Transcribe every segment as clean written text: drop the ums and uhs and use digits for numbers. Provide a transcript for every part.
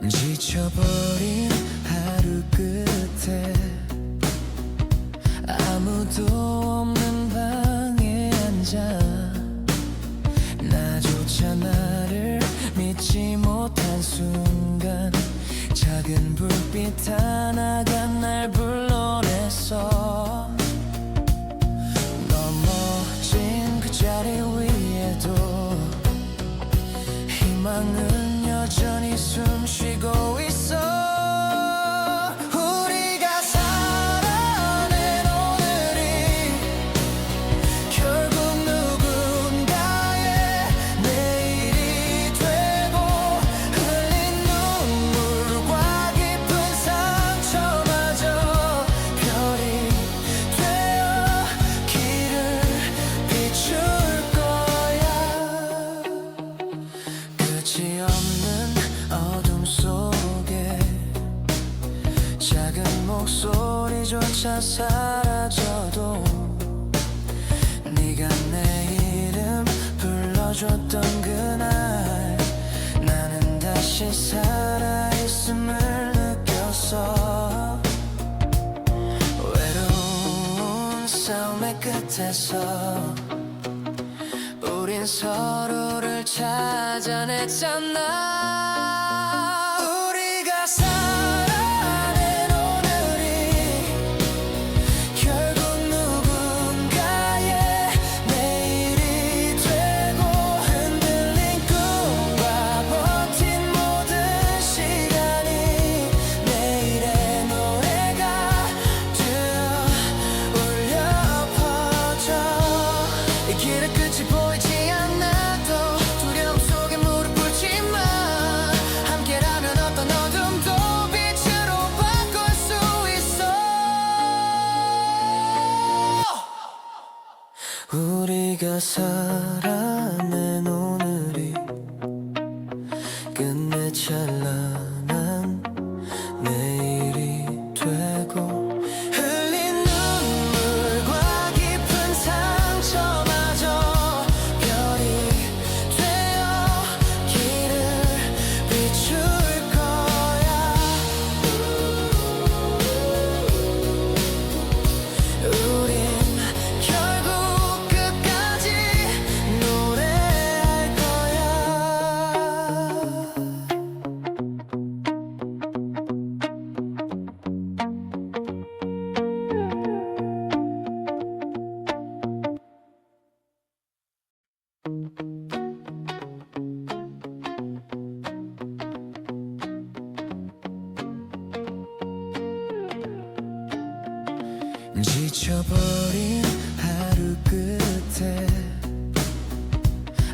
지쳐버린 하루 끝에 아무도 없는 방에 앉아 나조차 나를 믿지 못한 순간 작은 불빛 하나가 날 불러냈어. 넘어진 그 자리 위에도 희망은 여전히 숨쉬고 있어. 우리가 살아낸 오늘이 결국 누군가의 내일이 되고 흘린 눈물과 깊은 상처마저 별이 되어 길을 비출 거야. 끝이 없는 어둠 속에 작은 목소리조차 사라져도 네가 내 이름 불러줬던 그날 나는 다시 살아있음을 느꼈어. 외로운 싸움의 끝에서 우린 서로를 찾아냈잖아. 우리가 살아낸 오늘이 결국 누군가의 내일이 되고 흔들린 꿈과 버틴 모든 시간이 내일의 노래가 되어 울려 퍼져. 이 길의 끝이 보이지 않아도 두려움 속에 무릎 꿇지 마. 함께라면 어떤 어둠도 빛으로 바꿀 수 있어. 우리가 살아낸 오늘이 끝내 찬란한 내일이 되고 흘린 눈물과 깊은 상처마저 별이 되어 길을 비출 거야. 우린 결국 끝까지 노래할 거야. 지쳐버린 하루 끝에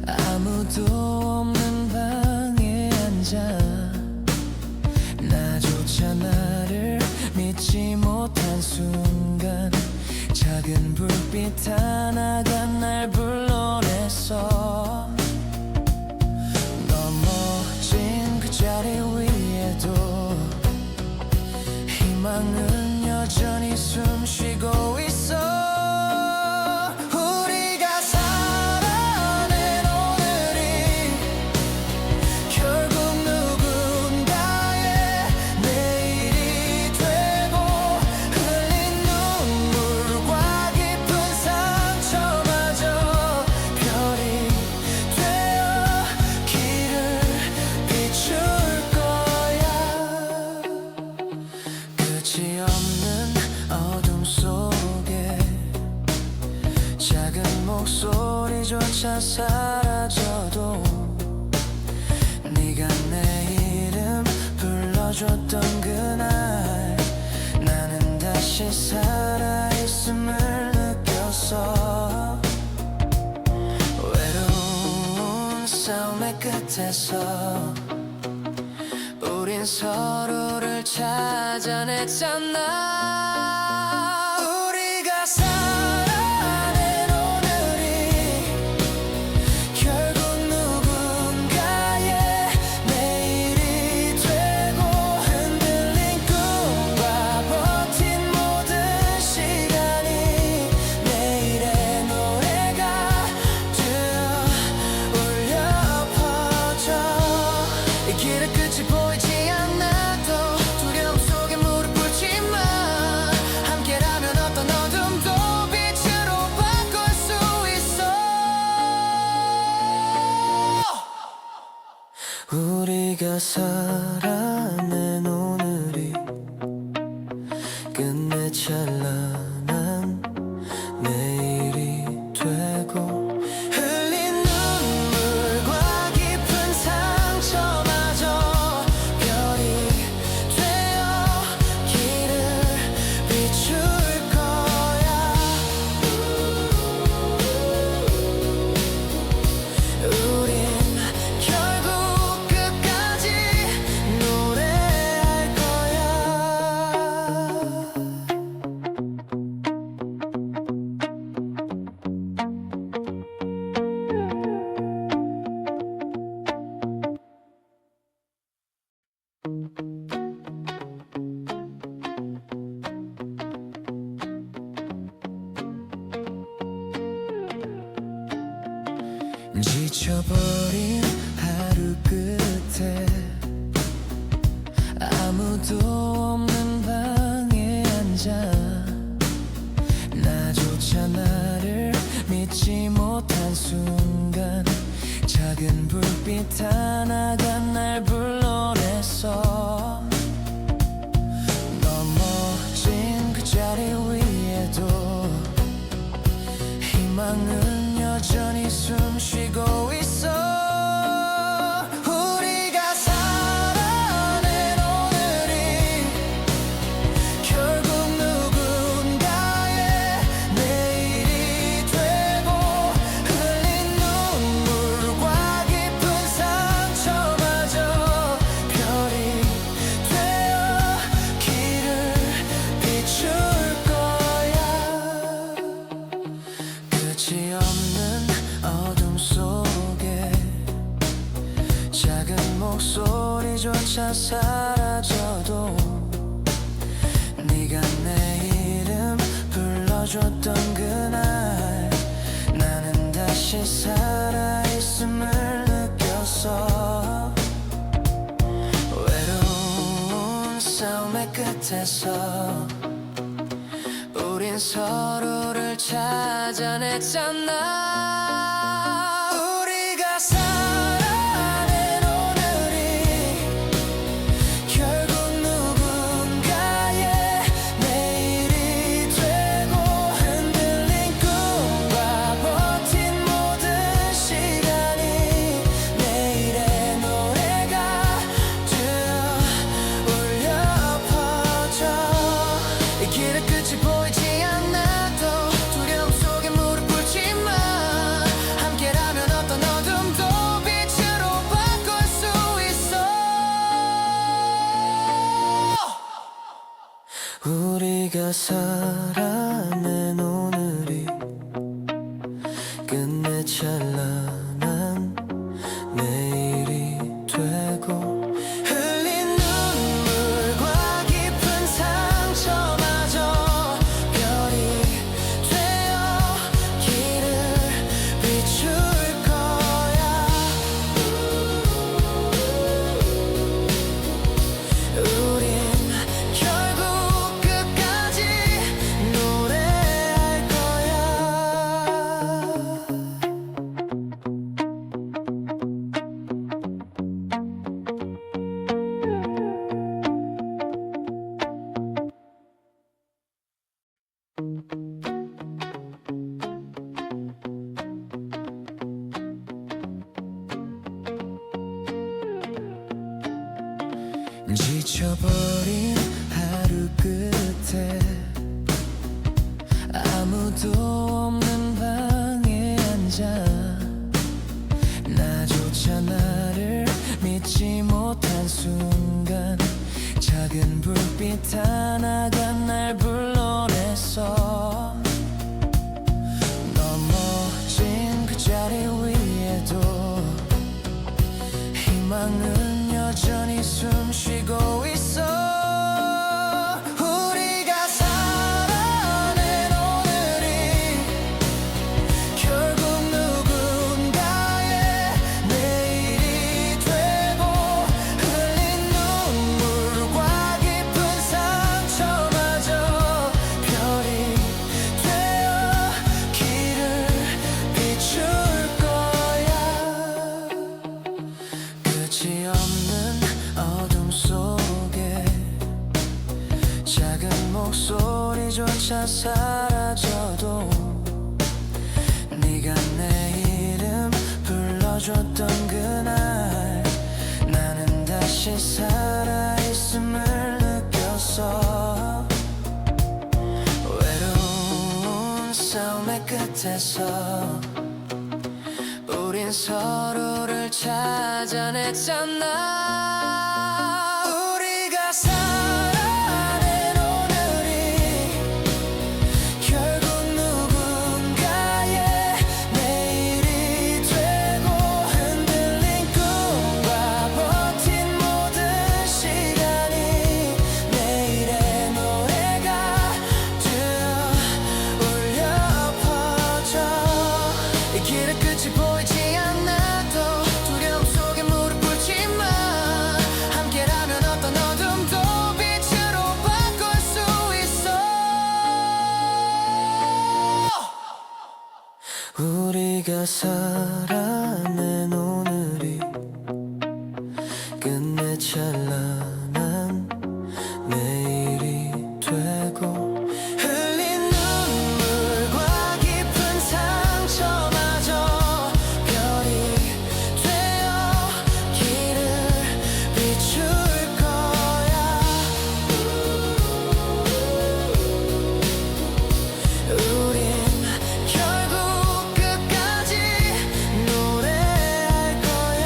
아무도 없는 방에 앉아 나조차 나를 믿지 못한 순간 작은 불빛 하나가 날 불러냈어. 넘어진 그 자리 위에도 희망은 여전히 숨쉬고 있어. 우리가 살아낸 오늘이 결국 누군가의 내일이 되고 흘린 눈물과 깊은 상처마저 별이 되어 길을 비출 거야. 끝이 없는 어둠 속에 작은 목소리조차 사라져도 네가 내 이름 불러줬던 그날 나는 다시 살아있음을 느꼈어. 외로운 싸움의 끝에서 우린 서로를 찾아냈잖아. 우리가 살아낸 오늘이 결국 누군가의 내일이 되고 흔들린 꿈과 버틴 모든 시간 우리가 살아낸 오늘이 끝내 찬란한 내일이 되고 흘린 눈물과 깊은 상처마저 별이 되어 길을 비출 거야. 우린 결국 끝까지 노래할 거야. 지쳐버린 하루 끝에 아무도 없는 방에 앉아 나조차 나를 믿지 못한 순간 작은 불빛 하나가 날 불러냈어. 넘어진 그 자리 위에도 희망은 여전히 숨쉬고 있어. 우리가 살아낸 오늘이 결국 누군가의 내일이 되고 흘린 눈물과 깊은 상처마저 별이 되어 길을 비출 거야. 끝이 없는 어둠 속에 작은 목소리조차 사라져도 네가 내 이름 불러줬던 그날 나는 다시 살아있음을 느꼈어. 외로운 싸움의 끝에서 우린 서로를 찾아냈잖아. 우리가 살아낸 오늘이 결국 누군가의 내일이 되고 흔들린 꿈과 버틴 모든 시간이 내일의 노래가 되어 울려 퍼져. 이 길의 끝이 보이지 않아도 두려움 속에 무릎 꿇지마. 함께라면 어떤 어둠도 빛으로 바꿀 수 있어. 우리가 살아낸 오늘이 끝내 찬란한 내일이 되고 흘린 눈물과 깊은 상처마저 별이 되어 길을 비출 거야. 우린 결국 끝까지 노래할 거야. 지쳐버린 하루 끝에 아무도 없는 방에 앉아 나조차 나를 믿지 못한 순간 작은 불빛 하나가 날 불러냈어. 넘어진 그 자리 위에도 희망은 여전히 숨쉬고 있어. 우리가 소리조차 사라져도 네가 내 이름 불러줬던 그날 나는 다시 살아있음을 느꼈어. 외로운 싸움의 끝에서 우린 서로를 찾아냈잖아. 우리가 살아낸 오늘이 결국 누군가의 내일이 되고 흔들린 꿈과 버틴 모든 시간이 내일의 노래가 되어 울려 퍼져. 이 길의 끝이 보이지 않아도 두려움 속에 무릎 꿇지마. 함께라면 어떤 어둠도 빛으로 바꿀 수 있어. 우리가 살아낸 오늘이 끝내 찬란한 내일이 되고 흘린 눈물과 깊은 상처마저 별이 되어 길을 비출 거야. 우린 결국 끝까지 노래할 거야.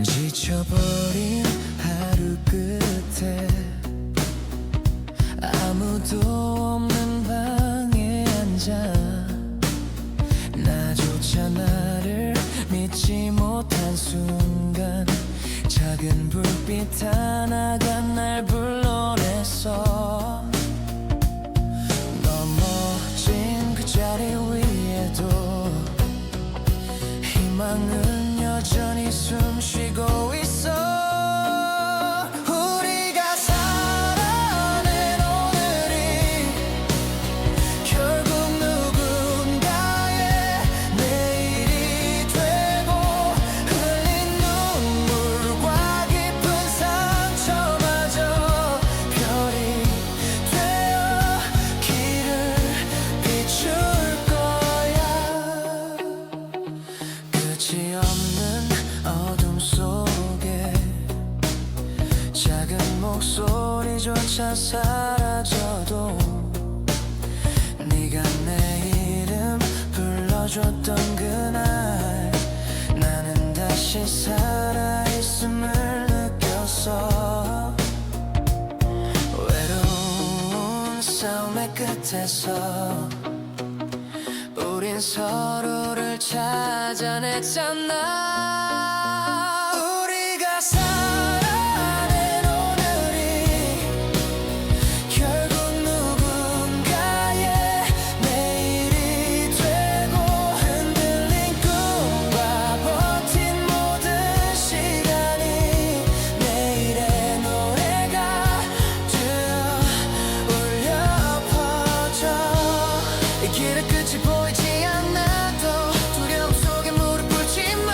지쳐버린 하루 끝에 아무도 없는 방에 앉아 나조차 나를 믿지 못한 순간 작은 불빛 하나가 날 불러냈어. 넘어진 그 자리 위에도 희망은 여전히 숨쉬고 있어. 우리가 살아낸 오늘이 결국 누군가의 내일이 되고 흘린 눈물과 깊은 상처마저 별이 되어 길을 비출 거야. 끝이 없는 어둠 속에 작은 목소리조차 사라져도 네가 내 이름 불러줬던 그날 나는 다시 살아있음을 느꼈어. 외로운 싸움의 끝에서 우린 서로를 찾아냈잖아. 우리가 살아낸 오늘이 결국 누군가의 내일이 되고 흔들린 꿈과 버틴 모든 시간이 내일의 노래가 되어 울려 퍼져. 이 길의 끝이 보이지 않아도 두려움 속에 무릎 꿇지마.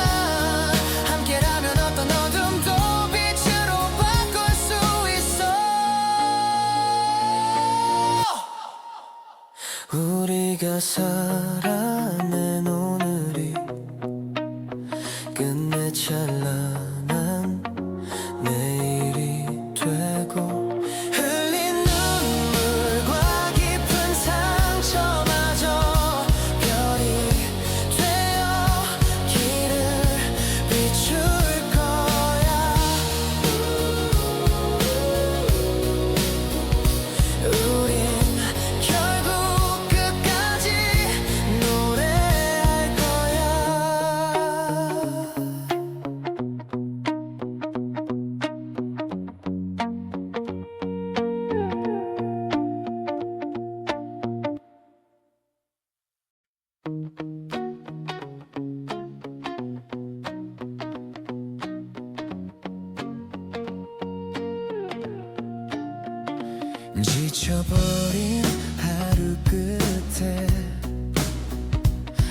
지쳐버린 하루 끝에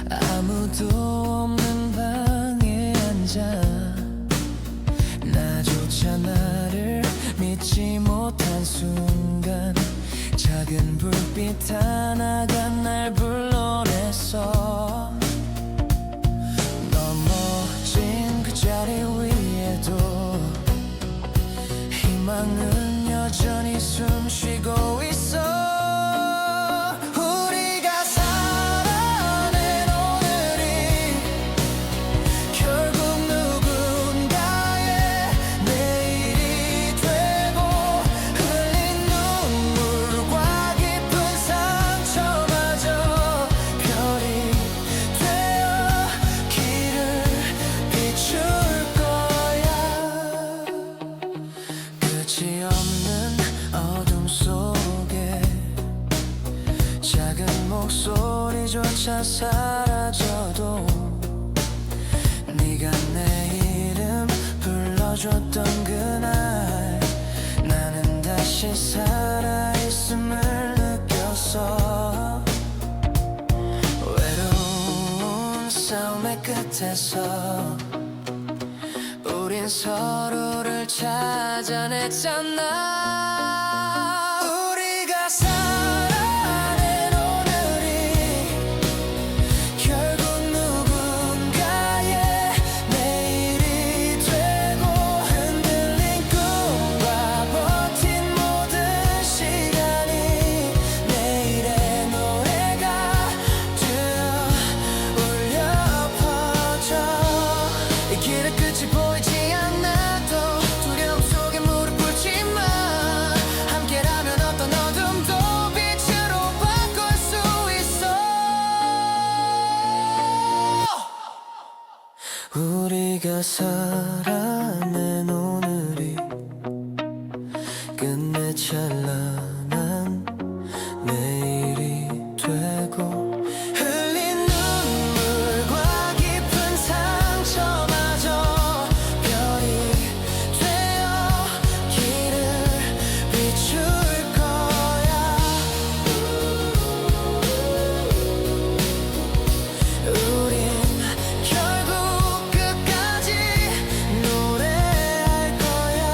아무도 없는 방에 앉아 나조차 나를 믿지 못한 순간 작은 불빛 하나가 날 불러냈어. 넘어진 그 자리 위에도 희망은 여전히 숨쉬고 있어. 우리가 살아낸 오늘이 결국 누군가의 내일이 되고 흘린 눈물과 깊은 상처마저 별이 되어 길을 비출 거야. 끝이 없는 어둠 속에 작은 목소리조차 사라져도 네가 내 이름 불러줬던 그날 나는 다시 살아있음을 느꼈어. 외로운 싸움의 끝에서 우린 서로를 찾아냈잖아. 우리가 살아낸 오늘이 결국 누군가의 내일이 되고 흔들린 꿈과 버틴 모든 시간이 내일의 노래가 되어 울려 퍼져. 이 길의 끝이 보이지 않아도 두려움 속에 무릎 꿇지마. 함께라면 어떤 어둠도 빛으로 바꿀 수 있어. 우리가 살아낸 오늘이 끝내 찬란한 내일이 되고 흘린 눈물과 깊은 상처마저 별이 되어 길을 비출 거야. 우린 결국 끝까지 노래할 거야.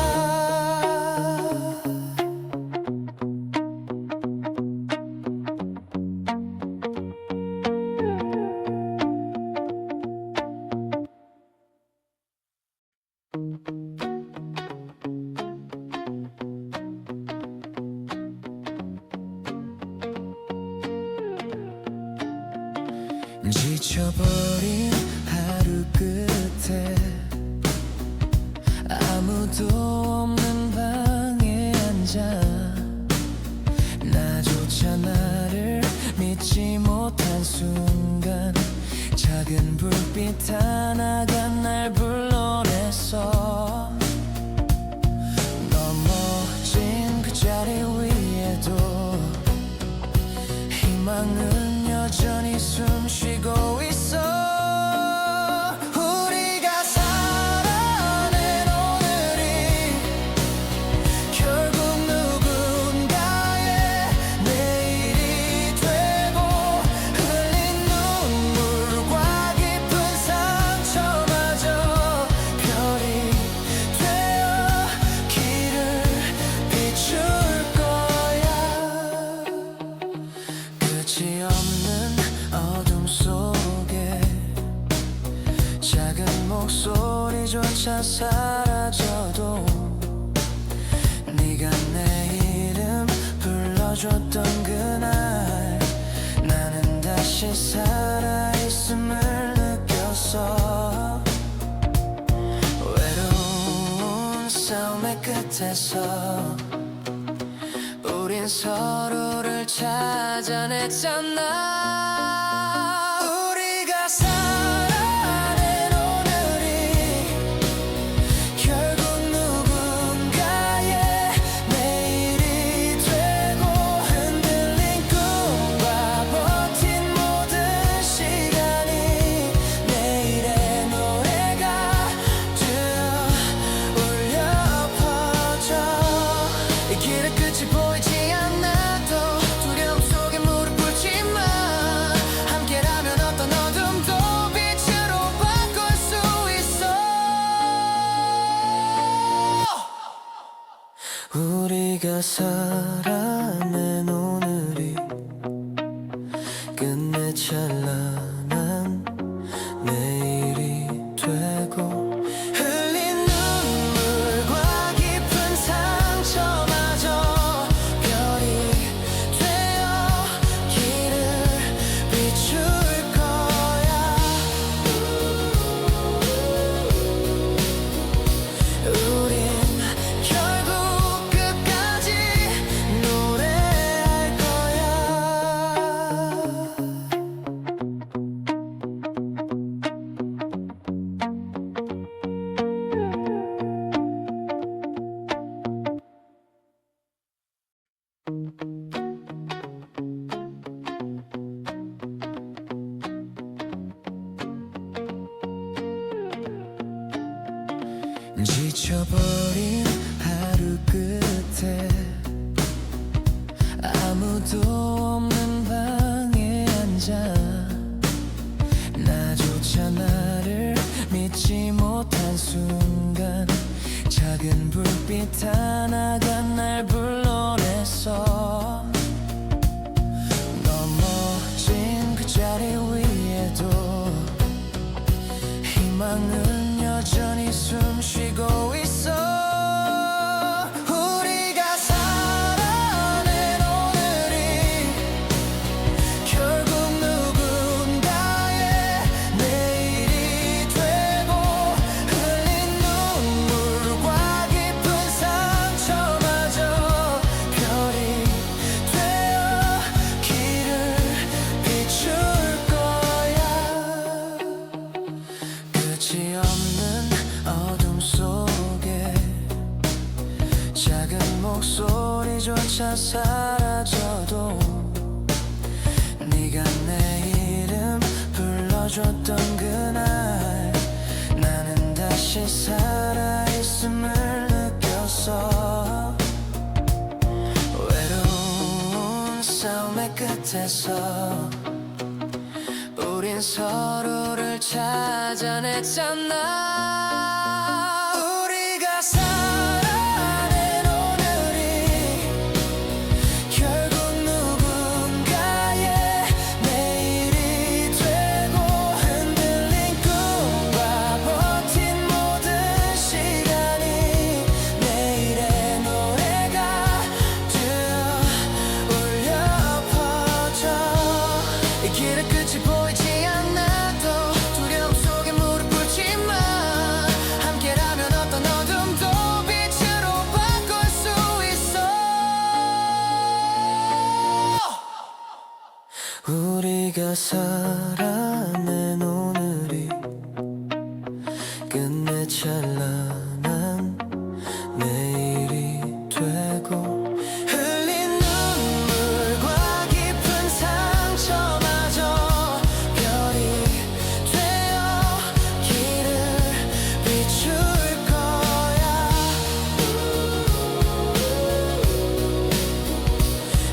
지쳐버린 하루 끝에 아무도 없는 방에 앉아 나조차 나를 믿지 못한 순간 작은 불빛 하나가 날 불러냈어. 넘어진 그 자리 위에도 희망은 여전히 숨쉬고 있어. 우리가 살아낸 오늘이 결국 누군가의 내일이 되고 흘린 눈물과 깊은 상처마저 별이 되어 길을 비출 거야. 끝이 없는 어둠 속에 작은 목소리조차 사라져도 네가 내 이름 불러줬던 그날 나는 다시 살아있음을 느꼈어. 외로운 싸움의 끝에서 우린 서로를 찾아냈잖아. 우리가 살아낸 오늘이 결국 누군가의 내일이 되고 흔들린 꿈과 버틴 모든 시간이 내일의 노래가 되어 울려 퍼져. 이 길의 끝이 보이지 않아 우리가 살아낸 오늘이 끝내 찬란한 내일이 되고 흘린 눈물과 깊은 상처마저 별이 되어 길을 비출 거야. 우린 결국 끝까지 노래할 거야. 지쳐버린 하루 끝에 아무도 없는 방에 앉아 나조차 나를 믿지 못한 순간 작은 불빛 하나가 날 불러냈어. 넘어진 그 자리 위에도 희망은 여전히 숨쉬고 있어. 우리가 살아낸 오늘이 결국 누군가의 내일이 되고 흘린 눈물과 깊은 상처마저 별이 되어 길을 비출 거야. 끝이 없는 어둠 속에 작은 목소리조차 사라져도 네가 내 이름 불러줬던 그날 나는 다시 살아있음을 느꼈어. 외로운 싸움의 끝에서 우린 서로를 찾아냈잖아. 우리가 살아낸 오늘이 결국 누군가의 내일이 되고 흔들린 꿈과 버틴 모든 시간이 내일의 노래가 되어 울려 퍼져. 이 길의 끝이 보이지 않아도 두려움 속에 무릎 꿇지만 함께라면 어떤 어둠도 빛으로 바꿀 수 있어. 우리가 살아낸 오늘이 끝내 찬란한 내일이 되고 흘린 눈물과 깊은 상처마저 별이 되어 길을 비출 거야.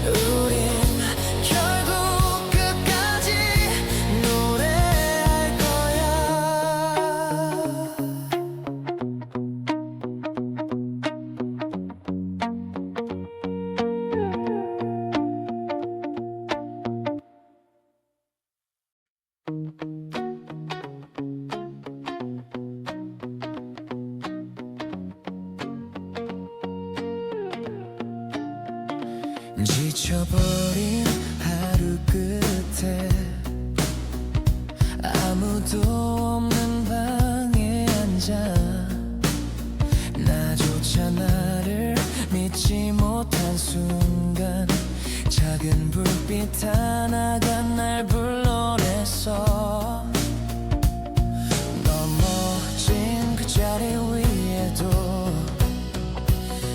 우린 결국 끝까지 노래할 거야. 지쳐버린 하루 끝에 아무도 없는 방에 앉아 나조차 나를 믿지 못한 순간 작은 불빛 하나가 날 불러냈어. 넘어진 그 자리 위에도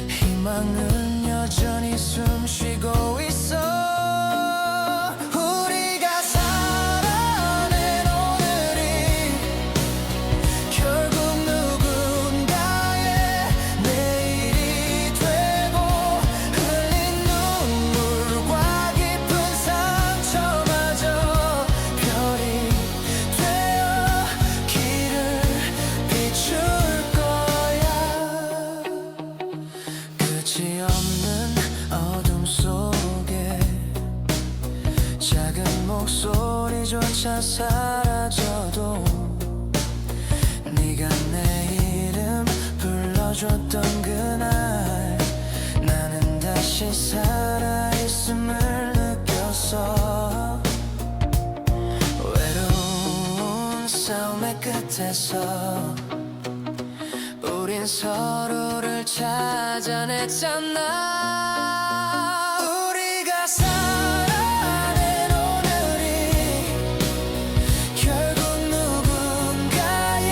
희망은 여전히 숨쉬고 있어. 우리가 살아낸 오늘이 결국 누군가의 내일이 되고 흘린 눈물과 깊은 상처마저 별이 되어 길을 비출 거야. 끝이 없는 불러줬던 그날 나는 다시 살아있음을 느꼈어. 외로운 싸움의 끝에서 우린 서로를 찾아냈잖아. 우리가 살아낸 오늘이 결국 누군가의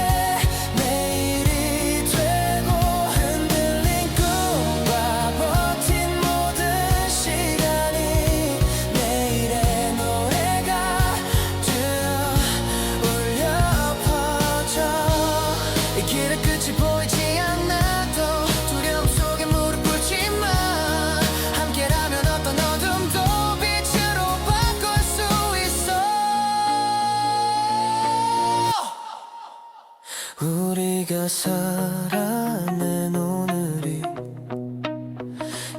내일이 되고 흔들린 꿈과 버틴 모든 시간이 내일의 노래가 되어 울려 퍼져. 이 길의 끝이 보이지 않아도 두려움 속에 무릎 꿇지마. 함께라면 어떤 어둠도 빛으로 바꿀 수 있어. 우리가 살아낸 오늘이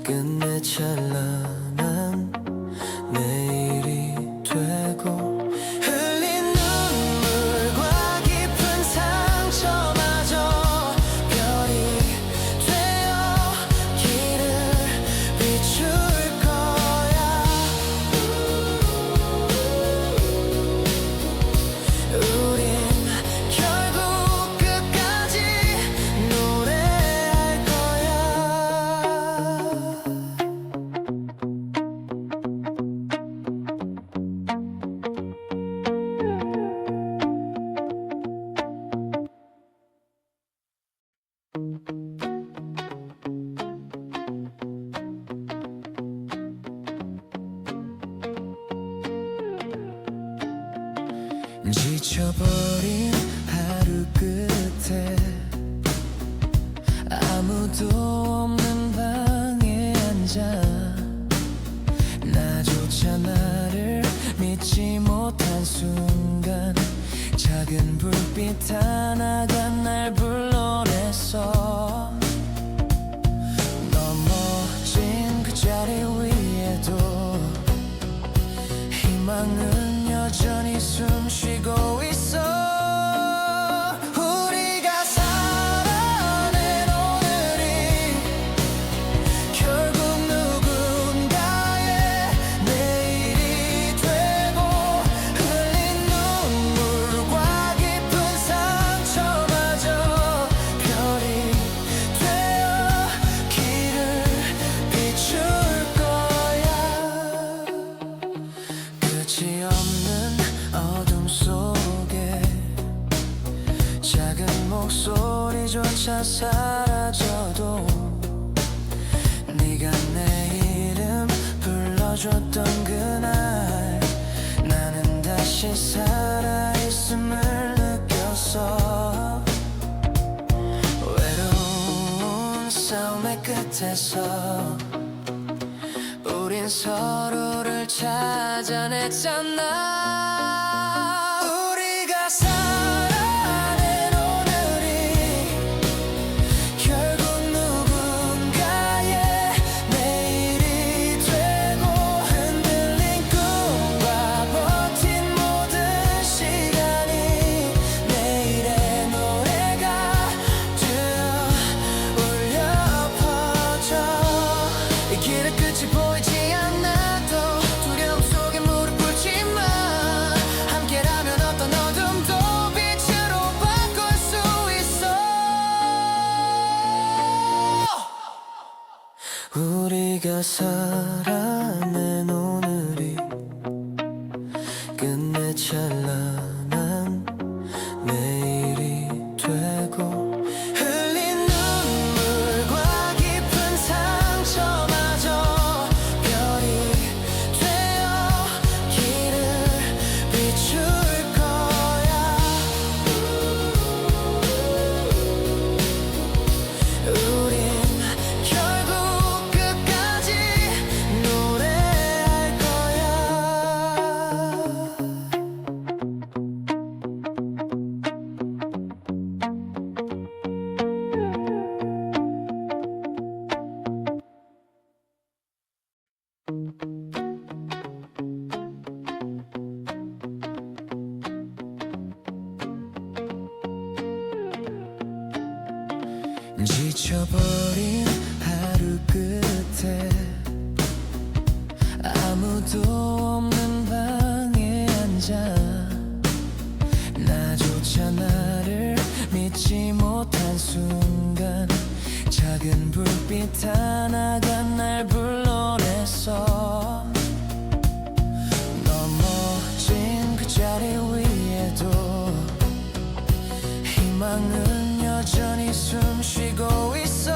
끝내 찬란한 내일이 되고 흘린 눈물과 깊은 상처마저 별이 되어 길을 비출 거야. 우린 결국 끝까지 노래할 거야. 지쳐버린 하루 끝에 아무도 없는 방에 앉아 나조차 나를 믿지 못한 순간 작은 불빛 하나가 날 불러냈어. 넘어진 그 자리 위에도 희망은 여전히 숨쉬고 있어. 우리가 살아낸 오늘이 결국 누군가의 내일이 되고 흘린 눈물과 깊은 상처마저 별이 되어 길을 비출 거야. 끝이 없는 어둠 속에 작은 목소리조차 사라져도 네가 내 이름 불러줬던 그날 나는 다시 살아있음을 느꼈어. 외로운 싸움의 끝에서 우린 서로를 찾아냈잖아. 우리가 살아낸 오늘이 결국 누군가의 내일이 되고 흔들린 꿈과 버틴 모든 시간이 내일의 노래가 되어 울려 퍼져. 이 길의 끝이 보이지 않아도 두려움 속에 무릎 꿇지마. 함께라면 어떤 어둠도 빛으로 바꿀 수 있어. 우리가 살아낸 오늘이 끝내 찬란한 내일이 되고 흘린 눈물과 깊은 상처마저 별이 되어 길을 비출 거야. 우린 결국 끝까지 노래할 거야. 지쳐버린 하루 끝에 아무도 없는 방에 앉아 나조차 나를 믿지 못한 순간 작은 불빛 하나가 날 불러냈어. 넘어진 그 자리 위에도 희망은 여전히 숨쉬고 있어.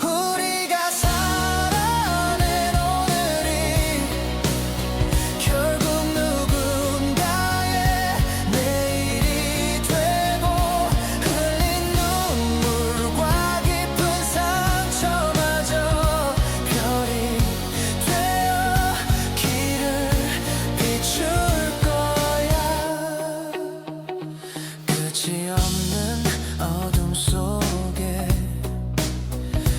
우리가 살아낸 오늘이 결국 누군가의 내일이 되고 흘린 눈물과 깊은 상처마저 별이 되어 길을 비출 거야. 끝이 없는 어둠 속에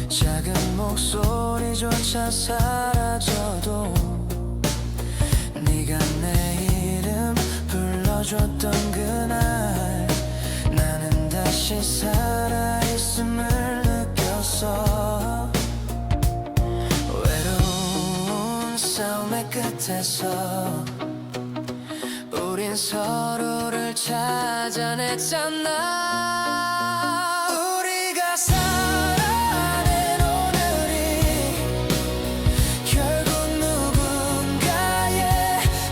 작은 목소리조차 사라져도 네가 내 이름 불러줬던 그날 나는 다시 살아있음을 느꼈어. 외로운 싸움의 끝에서 우린 서로를 찾아냈잖아. 우리가 살아낸 오늘이 결국 누군가의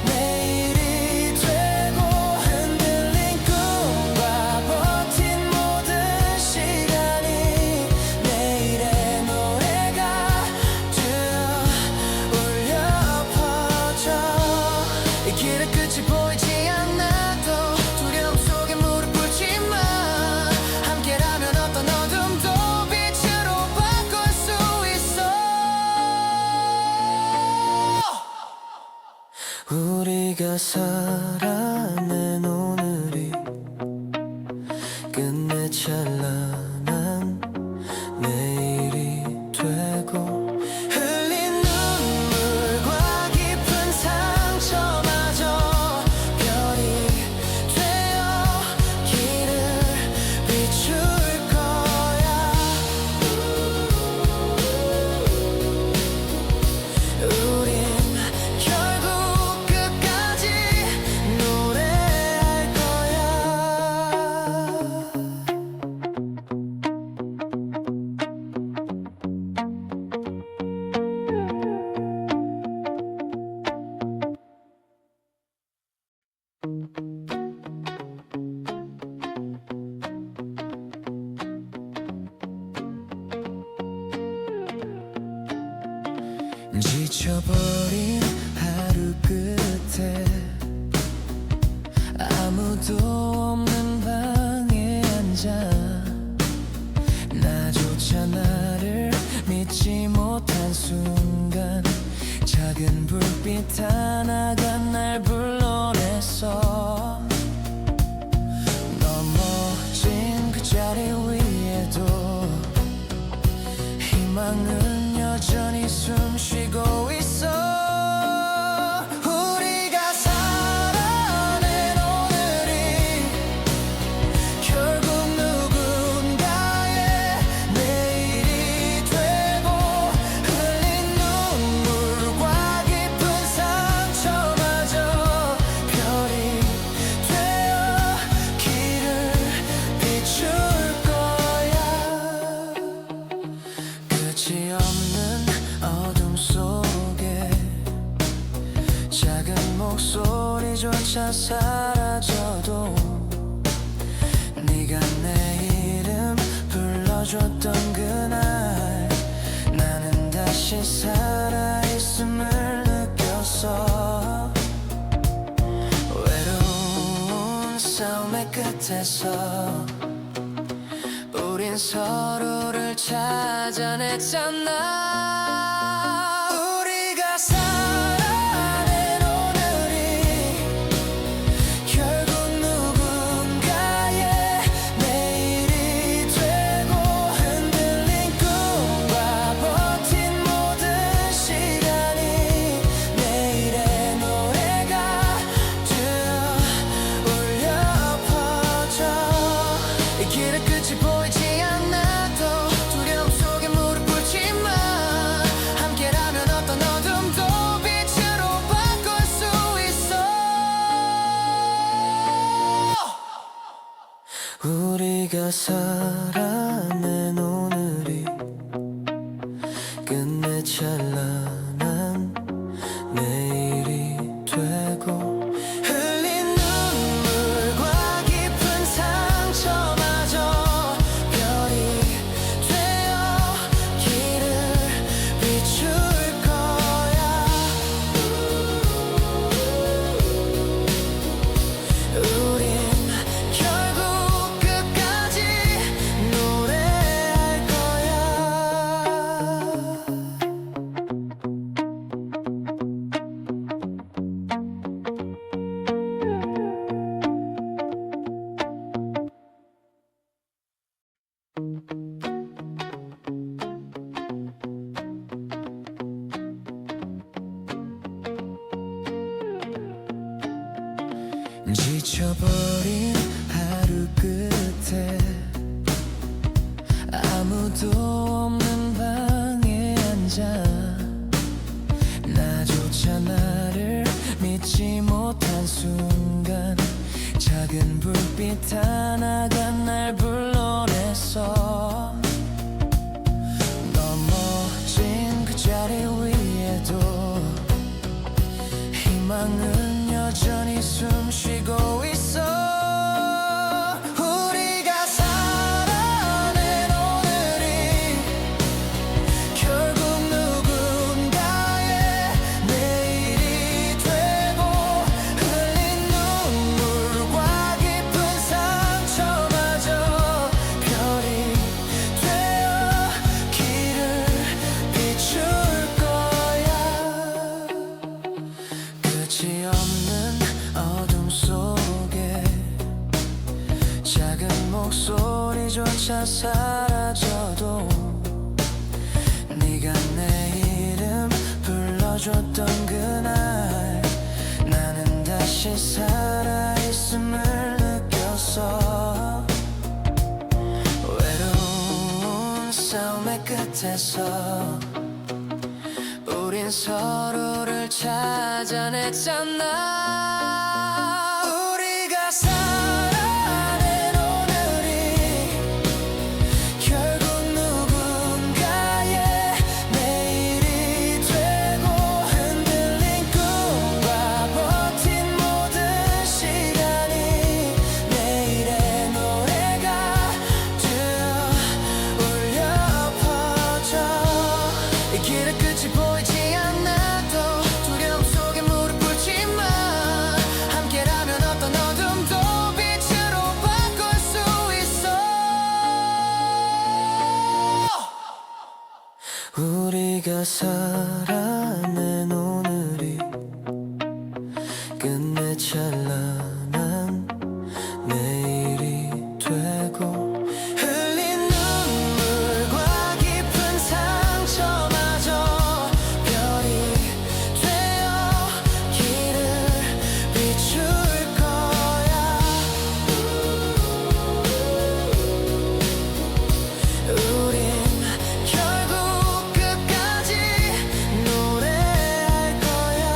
내일이 되고 흔들린 꿈과 버틴 모든 시간이 내일의 노래가 되어 울려 퍼져. 이 길의 끝이 보이지 않아도 두려움 속에 무릎 꿇지만 함께라면 어떤 어둠도 빛으로 바꿀 수 있어. 우리가 살아낸 오늘이 끝내 찬란한 내일이 되고 흘린 눈물과 깊은 상처마저 별이 되어 길을 비출 거야. 우린 결국 끝까지 노래할 거야. 지쳐버린 하루 끝에 아무도 없는 방에 앉아 나조차 나를 믿지 못한 순간 작은 불빛 하나가 날 불러냈어. 넘어진 그 자리 위에도 희망은 여전히 숨쉬고 있어. 우리가 살아낸 오늘이 결국 누군가의 내일이 되고 흘린 눈물과 깊은 상처마저 별이 되어 길을 비출 거야. 끝이 없는 어둠 속에 작은 목소리조차 사라져도 네가 내 이름 불러줬던 그날 나는 다시 살아있음을 느꼈어. 외로운 싸움의 끝에서 우린 서로를 찾아냈잖아. 우리가 살아낸 오늘이 결국 누군가의 내일이 되고 흔들린 꿈과 버틴 모든 시간이 내일의 노래가 되어 울려 퍼져. 이 길의 끝이 보이지 않아 살아낸 오늘이 끝내 찬란한 내일이 되고 흘린 눈물과 깊은 상처마저 별이 되어 길을 비출 거야. 우린 결국 끝까지 노래할 거야. 지쳐버린 하루 끝에 아무도 없는 방에 앉아 나조차 나를 믿지 못한 순간 작은 불빛 하나가 날 불러냈어. 넘어진 그 자리 위에도 희망은 여전히 숨쉬고 있어. 우리가 살아낸 오늘이 결국 누군가의 내일이 되고 흘린 눈물과 깊은 상처마저 별이 되어 길을 비출 거야. 끝이 없는 어둠 속에 작은 목소리조차 사라져도 네가 내 이름 불러줬던 그날 나는 다시 살아있음을 느꼈어. 외로운 싸움의 끝에서 우린 서로를 찾아냈잖아. 우리가 살아낸 오늘이 결국 누군가의 내일이 되고 흔들린 꿈과 버틴 모든 시간이 내일의 노래가 되어 울려 퍼져. 이 길의 끝이 보이지 않아도 두려움 속에 무릎 꿇지 마. 함께라면 어떤 어둠도 빛으로 바꿀 수 있어. 우리가 살아낸 오늘이 끝내 찬란한 내일이 되고 흘린 눈물과 깊은 상처마저 별이 되어 길을 비출 거야. 우린 결국 끝까지 노래할 거야.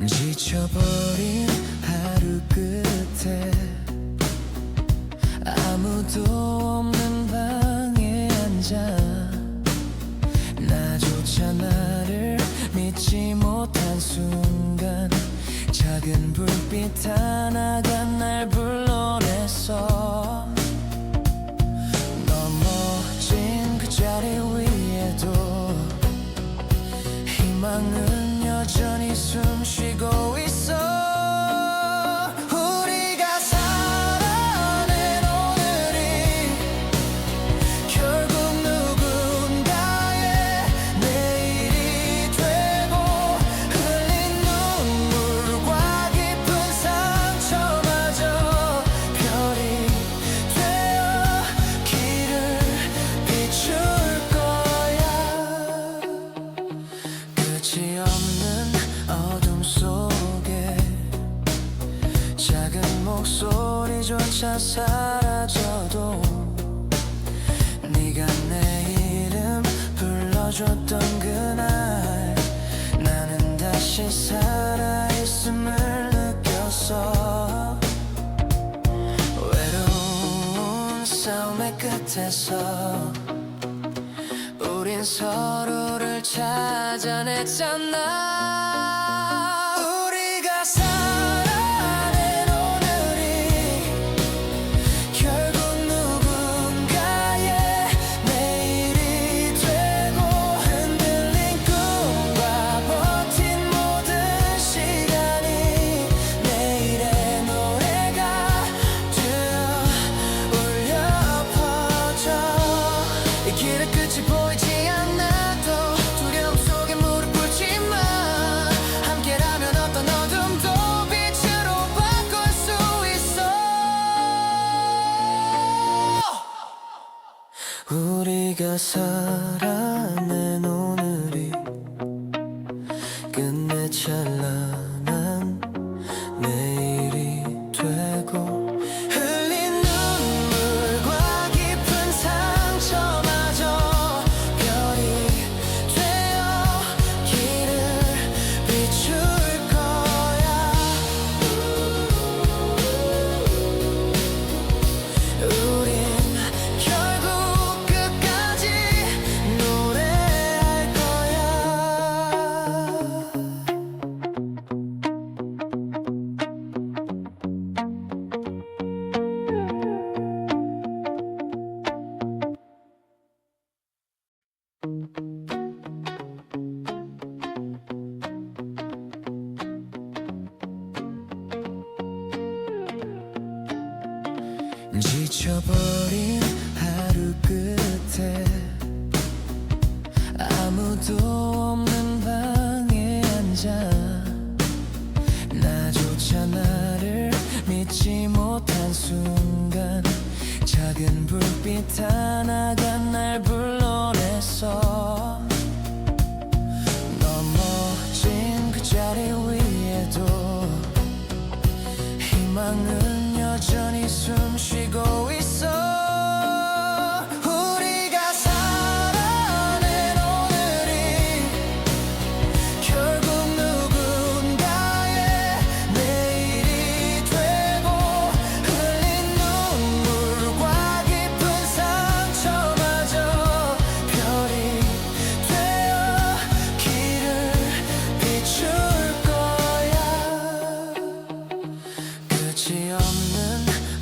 지쳐버린 하루 끝에 아무도 없는 방에 앉아 나조차 나를 믿지 못한 순간 작은 불빛 하나가 날 불러냈어. 넘어진 그 자리 위에도 희망은 여전히 숨쉬고 있어. 우리가 살아낸 오늘이 결국 누군가의 내일이 되고 흘린 눈물 우리조차 사라져도 네가 내 이름 불러줬던 그날 나는 다시 살아있음을 느꼈어. 외로운 싸움의 끝에서 우린 서로를 찾아냈잖아. 우리가 살아낸 오늘이 결국 누군가의 내일이 되고 흔들린 꿈과 버틴 모든 시간이 내일의 노래가 되어 울려 퍼져. 이 길의 끝이 보이지 않아도 두려움 속에 무릎 꿇지마. 함께라면 어떤 어둠도 빛으로 바꿀 수 있어. 우리가 살아낸 오늘이 끝내 찬란한 내일이 되고 흘린 눈물과 깊은 상처마저 별이 되어 길을 비출 거야. 우린 결국 끝까지 노래할 거야. 지쳐버린 하루 끝에 아무도 없는 방에 앉아 나조차 나를 믿지 못한 순간 작은 불빛 하나가 날 불러냈어. 넘어진 그 자리 위에도 희망은 여전히 숨쉬고 있어. 우리가 살아낸 오늘이 결국 누군가의 내일이 되고 흘린 눈물과 깊은 상처마저 별이 되어 길을 비출 거야. 끝이 없는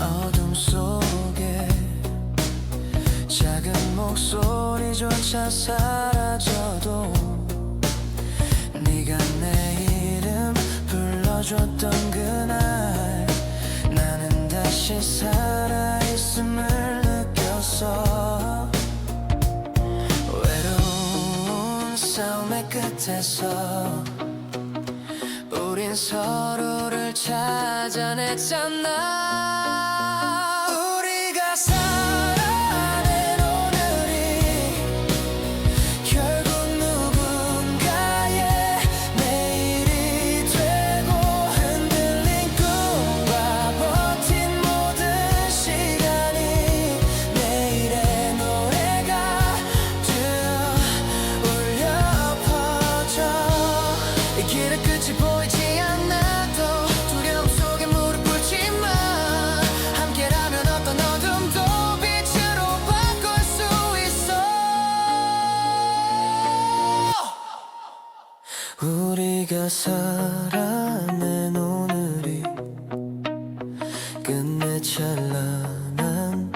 어둠 속에 작은 목소리조차 사라져도 네가 내 이름 불러줬던 그날 나는 다시 살아있음을 느꼈어. 외로운 싸움의 끝에서 우린 서로를 찾아냈잖아. 우리가 살아낸 오늘이 결국 누군가의 내일이 되고 흔들린 꿈과 버틴 모든 시간이 내일의 노래가 되어 울려 퍼져. 이 길의 끝이 보이지 않아도 두려움 속에 무릎 꿇지마. 함께라면 어떤 어둠도 빛으로 바꿀 수 있어. 우리가 살아낸 오늘이 끝내 찬란한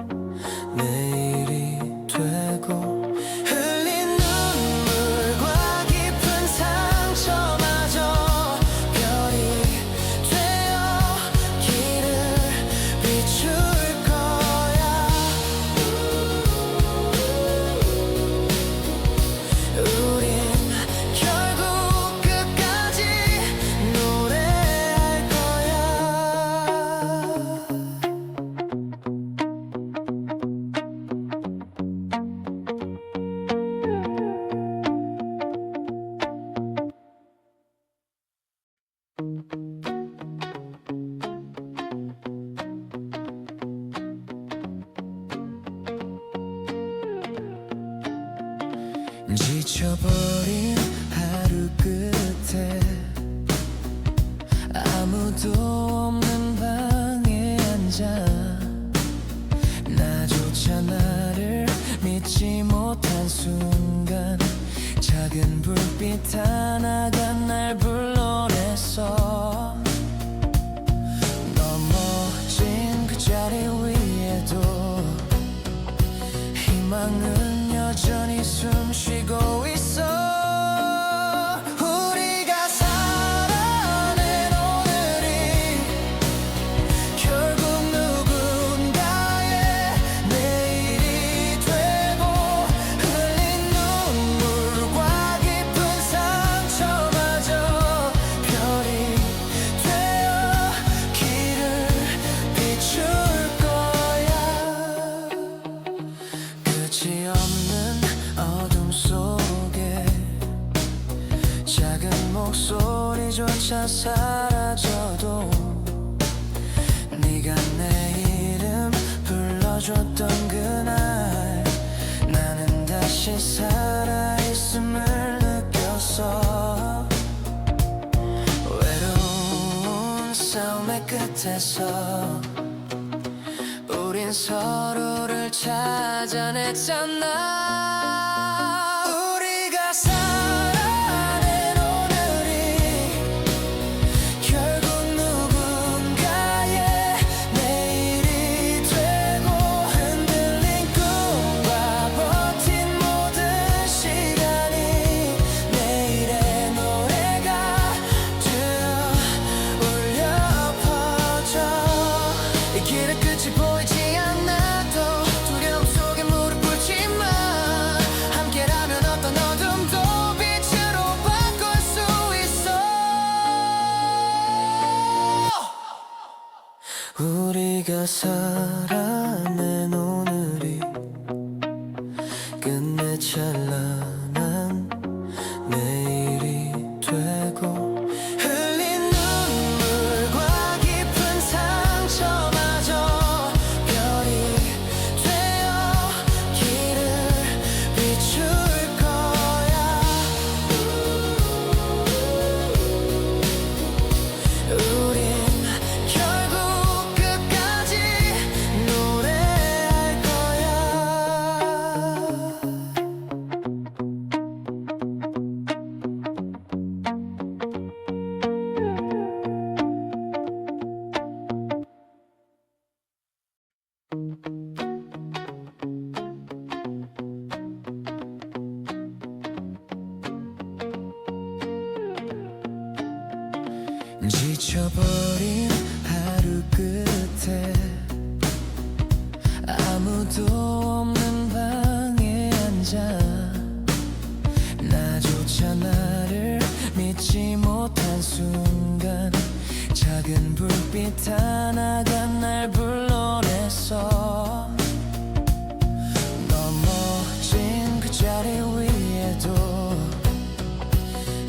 내일이 되고 흘린 눈물과 깊은 상처마저 별이 되어 길을 비출 거야. 우린 결국 끝까지 노래할 거야. 지쳐버린 하루 끝에 아무도 없는 방에 앉아 나조차 나를 믿지 못한 순간 작은 불빛 하나가 날 불러냈어. 넘어진 그 자리 위에도 희망은 여전히 숨쉬고 있어. 우리가 살아낸 오늘이 결국 누군가의 내일이 되고 흘린 눈물과 깊은 상처마저 별이 되어 길을 비출 거야. 끝이 없는 어둠 속에 작은 목소리조차 사라져도 네가 내 이름 불러줬던 그날 나는 다시 살아있음을 느꼈어. 외로운 싸움의 끝에서 우린 서로를 찾아냈잖아. 우리가 살아낸 오늘이 결국 누군가의 내일이 되고 흔들린 꿈과 버틴 모든 시간이 내일의 노래가 되어 울려 퍼져. 이 길의 끝이 보이지 않아도 두려움 속에 무릎 꿇지마. 함께라면 어떤 어둠도 빛으로 바꿀 수 있어. 우리가 살아낸 오늘이 끝내 찬란한 내일이 되고 흘린 눈물과 깊은 상처마저 별이 되어 길을 비출 거야. 우린 결국 끝까지 노래할 거야. 지쳐버린 하루 끝에 아무도 없는 방에 앉아 나조차 나를 믿지 못한 순간 작은 불빛 하나가 날 불러냈어. 넘어진 그 자리 위에도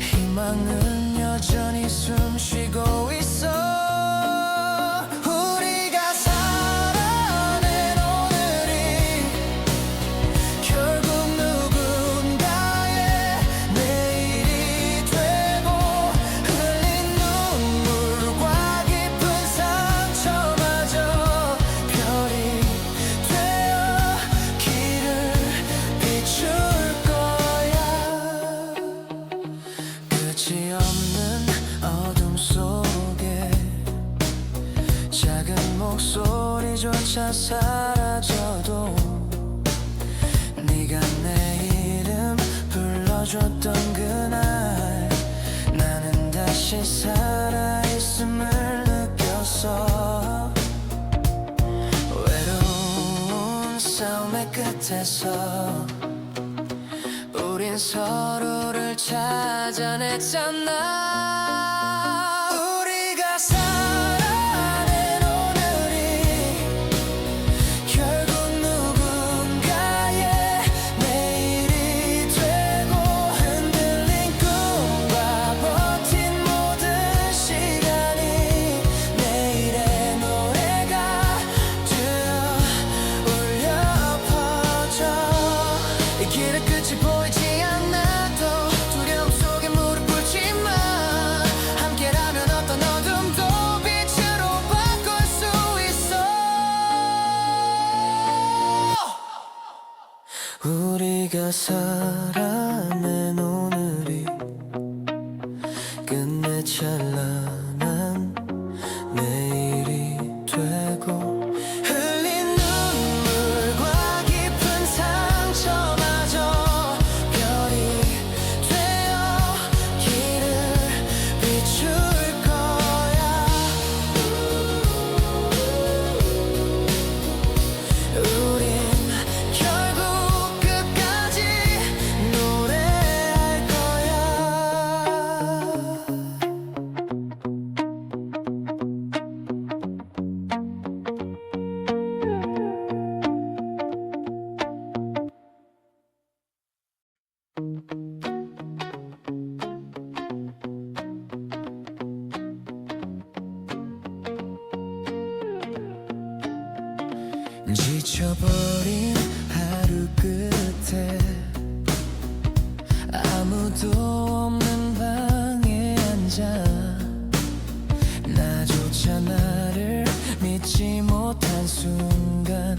희망은 여전히 숨쉬고 있어. 우리가 살아낸 오늘이 결국 누군가의 내일이 되고 흘린 눈물과 깊은 상처마저 별이 되어 길을 비출 거야. 끝이 없는 어둠 속에 작은 목소리조차 사라져도 네가 내 이름 불러줬던 그날 나는 다시 살아있음을 느꼈어. 외로운 싸움의 끝에서 우린 서로를 찾아냈잖아. 우리가 살아낸 오늘이 결국 누군가의 내일이 되고 흔들린 꿈과 버틴 모든 시간이 내일의 노래가 되어 울려 퍼져. 이 길의 끝이 보이지 않아. 살아낸 오늘이 끝내 찬란한 내일이 되고 흘린 눈물과 깊은 상처마저 별이 되어 길을 비출 거야. 우린 결국 끝까지 노래할 거야. 지쳐버린 하루 끝에 아무도 없는 방에 앉아 나조차 나를 믿지 못한 순간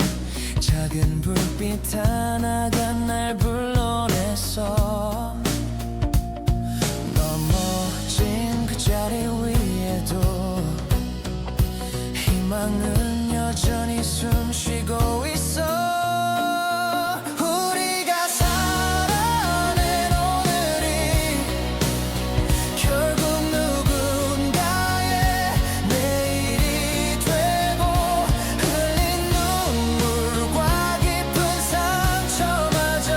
작은 불빛 하나가 날 불러냈어. 넘어진 그 자리 위에도 희망은 여전히 숨쉬고 있어. 우리가 살아낸 오늘이 결국 누군가의 내일이 되고 흘린 눈물과 깊은 상처마저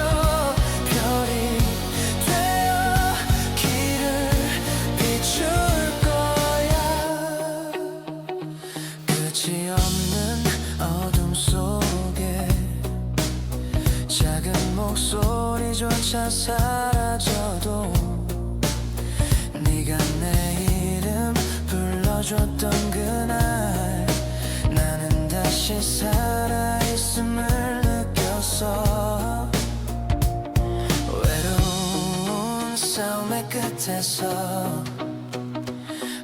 별이 되어 길을 비출 거야. 끝이 없는 어둠 속에 작은 목소리조차 사라져도 네가 내 이름 불러줬던 그날 나는 다시 살아있음을 느꼈어. 외로운 싸움의 끝에서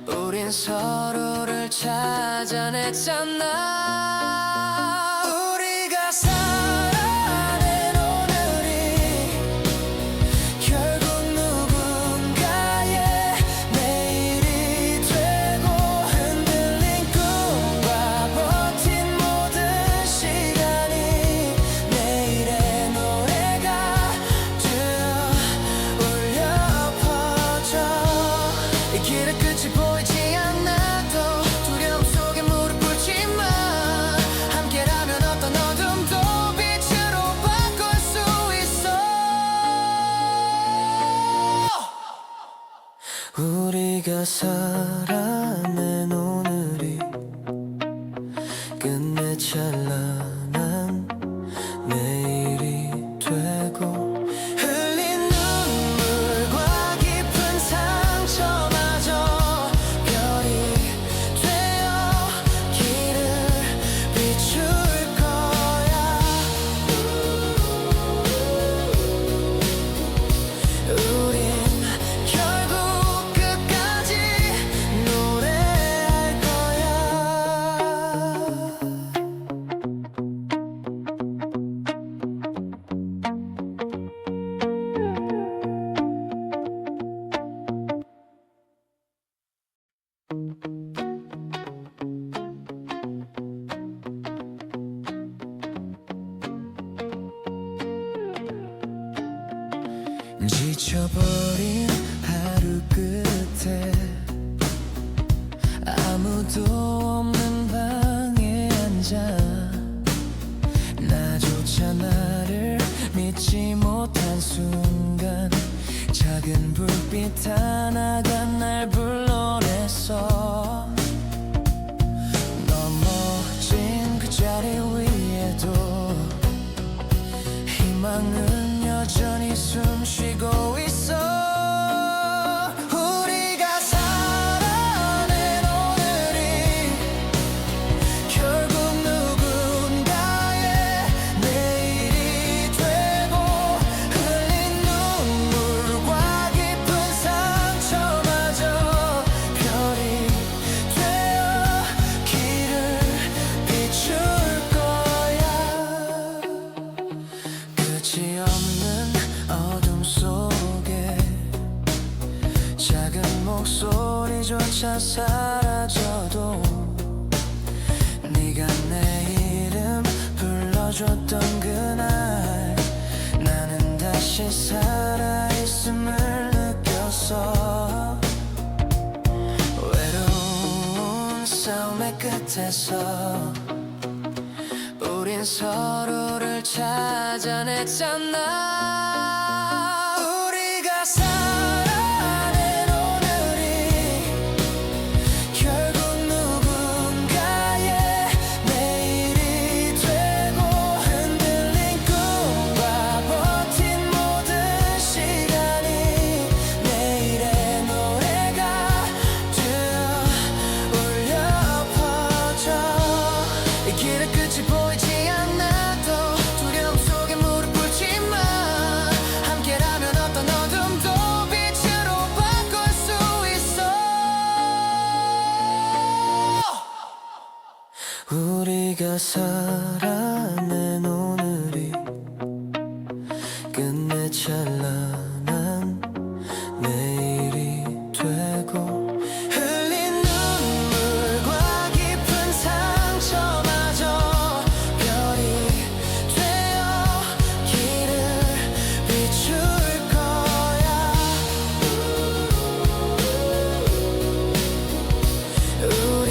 우린 서로를 찾아냈잖아. 우리가 살아낸 오늘이 결국 누군가의 내일이 되고 흔들린 꿈과 버틴 모든 시간이 내일의 노래가 되어 울려 퍼져. 이 길의 끝이 보이지 않아도 두려움 속에 무릎 꿇지마. 함께라면 어떤 어둠도 빛으로 바꿀 수 있어. 우리가 살아낸 오늘이 끝내 찬란한 내일이 되고 흘린 눈물과 깊은 상처마저 별이 되어 길을 비출 거야. 우린 결국 끝까지 노래할 거야. 지쳐버린 하루 끝에 아무도 없는 방에 앉아 나조차 나를 믿지 못한 순간 작은 불빛 하나가 날 불러냈어. 넘어진 그 자리 위에도 희망은 여전히 숨쉬고 있어. 우리가 살아낸 오늘이 결국 누군가의 내일이 되고 흘린 눈물과 깊은 상처마저 별이 사라져도 네가 내 이름 불러줬던 그날 나는 다시 살아있음을 느꼈어. 외로운 싸움의 끝에서 우린 서로를 찾아냈잖아. 우리가 살아낸 오늘이 결국 누군가의 내일이 되고 흔들린 꿈과 버틴 모든 시간이 내일의 노래가 되어 울려 퍼져. 이 길의 끝이 보이지 않아도 두려움 속에 무릎 꿇지마. 함께라면 어떤 어둠도 빛으로 바꿀 수 있어. 우리가 살아낸 오늘이 끝내 찬란한 내일이 되고 흘린 눈물과 깊은 상처마저 별이 되어 길을 비출 거야. 우린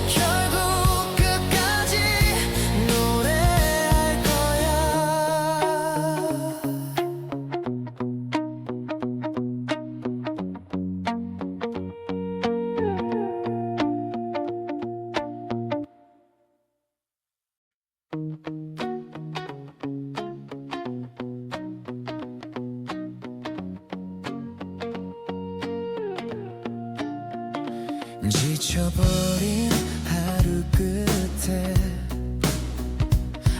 결국 끝까지 노래할 거야. 지쳐버린 하루 끝에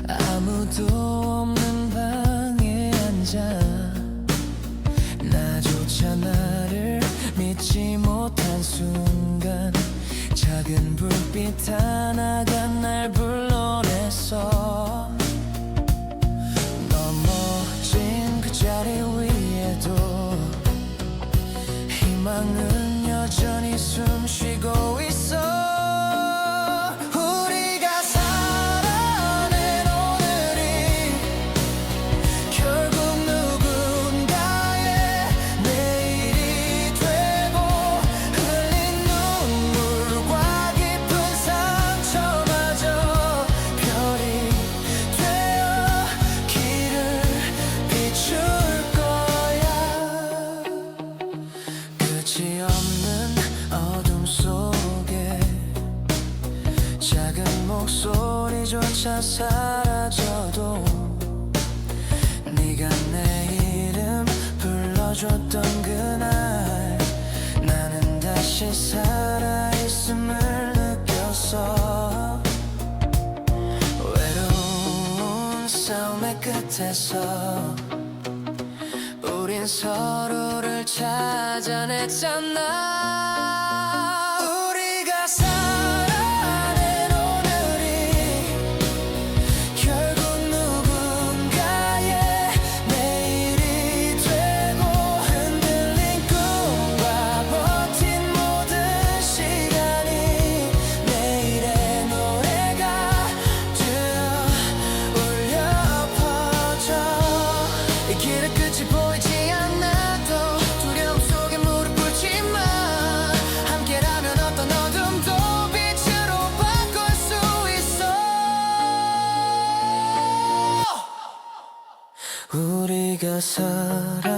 아무도 없는 방에 앉아 나조차 나를 믿지 못한 순간 작은 불빛 하나가 날 불러냈어. 넘어진 그 자리 위에도 희망은 여전히 숨쉬고 있어. 우리가 살아낸 오늘이 결국 누군가의 내일이 되고 흘린 눈물과 깊은 상처마저 별이 되어 길을 비출 거야. 끝이 없는 어둠 속에 작은 목소리조차 사라져도 네가 내 이름 불러줬던 그날 나는 다시 살아있음을 느꼈어. 외로운 싸움의 끝에서 우린 서로를 찾아냈잖아. 우리가 살아낸 오늘이 결국 누군가의 내일이 되고 흔들린 꿈과 버틴 모든 시간이 내일의 노래가 되어 울려 퍼져. 이 길의 끝이 보이지 않아도 두려움 속에 무릎 꿇지마. 함께라면 어떤 어둠도 빛으로 바꿀 수 있어. 우리가 살아